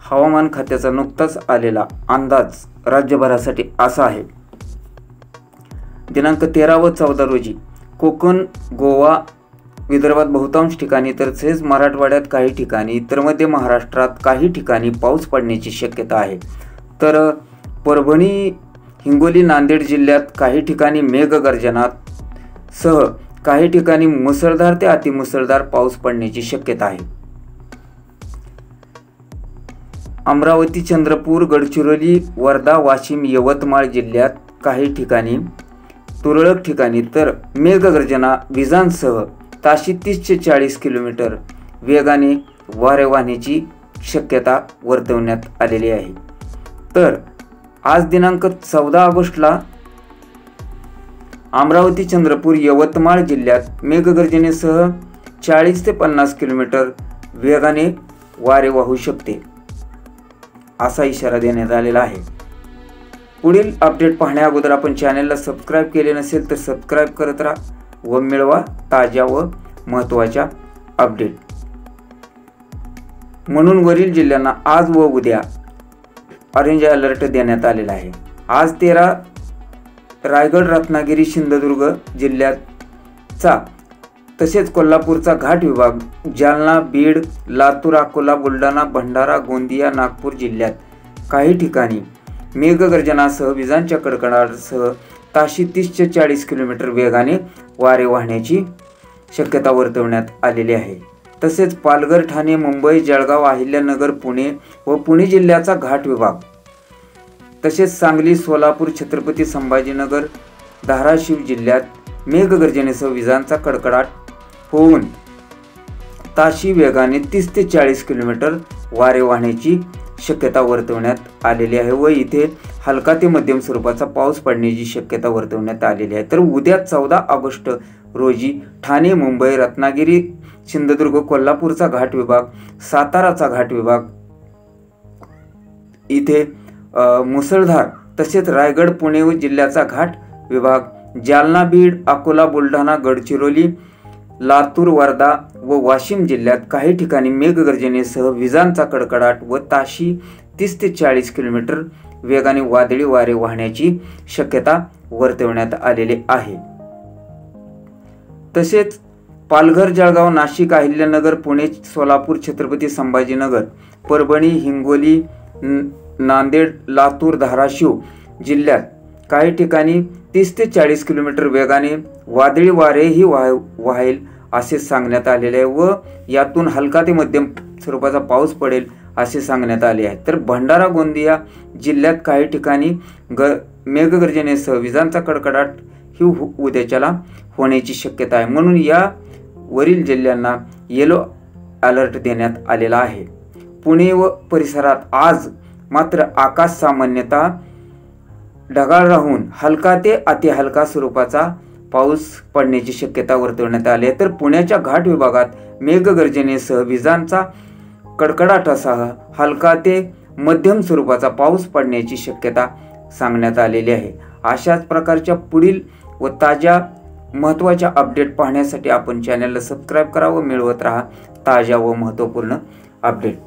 हवामान खात्याचा नुकताच आलेला अंदाज राज्यभरासाठी असा आहे। दिनांक 13 व 14 रोजी कोकण, गोवा, विदर्भात बहुतांश ठिकाणी तसेच मराठवाड्यात काही ठिकाणी तर मध्य महाराष्ट्रात काही ठिकाणी पाऊस पडण्याची शक्यता आहे। तर परभणी, हिंगोली, नांदेड जिल्ह्यात काही ठिकाणी मेघगर्जनासह काही ठिकाणी मुसळधार ते अतिमुसळधार पाऊस पडण्याची शक्यता आहे। अमरावती, चंद्रपूर, गडचिरोली, वर्धा, वाशिम, यवतमाळ जिल्ह्यात काही ठिकाणी तुरळक ठिकाणी तर मेघगर्जना, विजांसह ताशी 30 ते 40 किलोमीटर वेगाने वारे वाहण्याची शक्यता वर्तवण्यात आलेली आहे। तर आज दिनांक 14 ऑगस्टला अमरावती, चंद्रपूर, यवतमाळ जिल्ह्यात मेघगर्जनेसह 40 ते 50 किलोमीटर वेगाने वारे वाहू शकते असा इशारा देण्यात आलेला आहे। पुढील अपडेट पाहण्या अगोदर आपण चॅनलला सबस्क्राइब केले नसेल तर सबस्क्राइब करत राहा व मिळवा ताज्या व महत्त्वाच्या अपडेट। म्हणून वरील जिल्ह्यांना आज व उद्या ऑरेंज अलर्ट देण्यात आलेला आहे। आज 13 रायगड, रत्नागिरी, सिंधुदुर्ग जिल्ह्याचा तसेच कोल्हापूरचा घाट विभाग, जालना, बीड, लातूर, अकोला, बुलढाणा, भंडारा, गोंदिया, नागपूर जिल्ह्यात काही ठिकाणी मेघगर्जनासह विजांच्या कडकडाटासह ताशी 30 ते 40 किलोमीटर वेगाने वारे वाहण्याची शक्यता वर्तवण्यात आलेली आहे। तसेच पालघर, ठाणे, मुंबई, जळगाव, अहिल्यानगर, पुणे व पुणे जिल्ह्याचा घाट विभाग तसेच सांगली, सोलापूर, छत्रपती संभाजीनगर, धाराशिव जिल्ह्यात मेघगर्जनेसह विजांचा कडकडाट होऊन ताशी वेगाने 30 ते 40 किलोमीटर वारे वाहण्याची शक्यता वर्तवण्यात आलेली आहे व इथे हलका ते मध्यम स्वरूपाचा पाऊस पडण्याची शक्यता वर्तवण्यात आलेली आहे। तर उद्या 14 ऑगस्ट रोजी ठाणे, मुंबई, रत्नागिरी, सिंधुदुर्ग, कोल्हापूरचा घाट विभाग, साताराचा घाट विभाग इथे मुसळधार तसेच रायगड, पुणे व जिल्ह्याचा घाट विभाग, जालना, बीड, अकोला, बुलढाणा, गडचिरोली, लातूर, वर्धा व वाशिम जिल्ह्यात काही ठिकाणी मेघगर्जनेसह विजांचा कडकडाट व ताशी 30 ते 40 किलोमीटर वेगाने वादळी वारे वाहण्याची शक्यता वर्तवण्यात आलेली आहे। तसेच पालघर, जळगाव, नाशिक, अहिल्यानगर, पुणे, सोलापूर, छत्रपती संभाजीनगर, परभणी, हिंगोली, नांदेड, लातूर, धाराशिव जिल्ह्यात काही ठिकाणी 30 ते 40 किलोमीटर वेगाने वादळी वारेही वाहेल असे सांगण्यात आलेले आहे व यातून हलका ते मध्यम स्वरूपाचा पाऊस पडेल असे सांगण्यात आले आहे। तर भंडारा, गोंदिया जिल्ह्यात काही ठिकाणी मेघगर्जनेसह विजांचा कडकडाट ही उद्याच्याला होण्याची शक्यता आहे। म्हणून या वरील जिल्ह्यांना येलो अलर्ट देण्यात आलेला आहे। पुणे व परिसरात आज मात्र आकाश सामान्यतः ढगाळ राहून हलका ते अति हलका स्वरूपाचा पाऊस पडण्याची शक्यता वर्तवण्यात आली आहे। तर पुण्याच्या घाट विभागात मेघगर्जनेसह विजांचा कडकडाटासह हलका ते मध्यम स्वरूपाचा पाऊस पडण्याची शक्यता सांगण्यात आलेली आहे। अशाच प्रकारच्या पुढील व ताज्या महत्त्वाच्या अपडेट पाहण्यासाठी आपण चॅनलला सबस्क्राइब करा व मिळवत राहा ताज्या व महत्त्वपूर्ण अपडेट।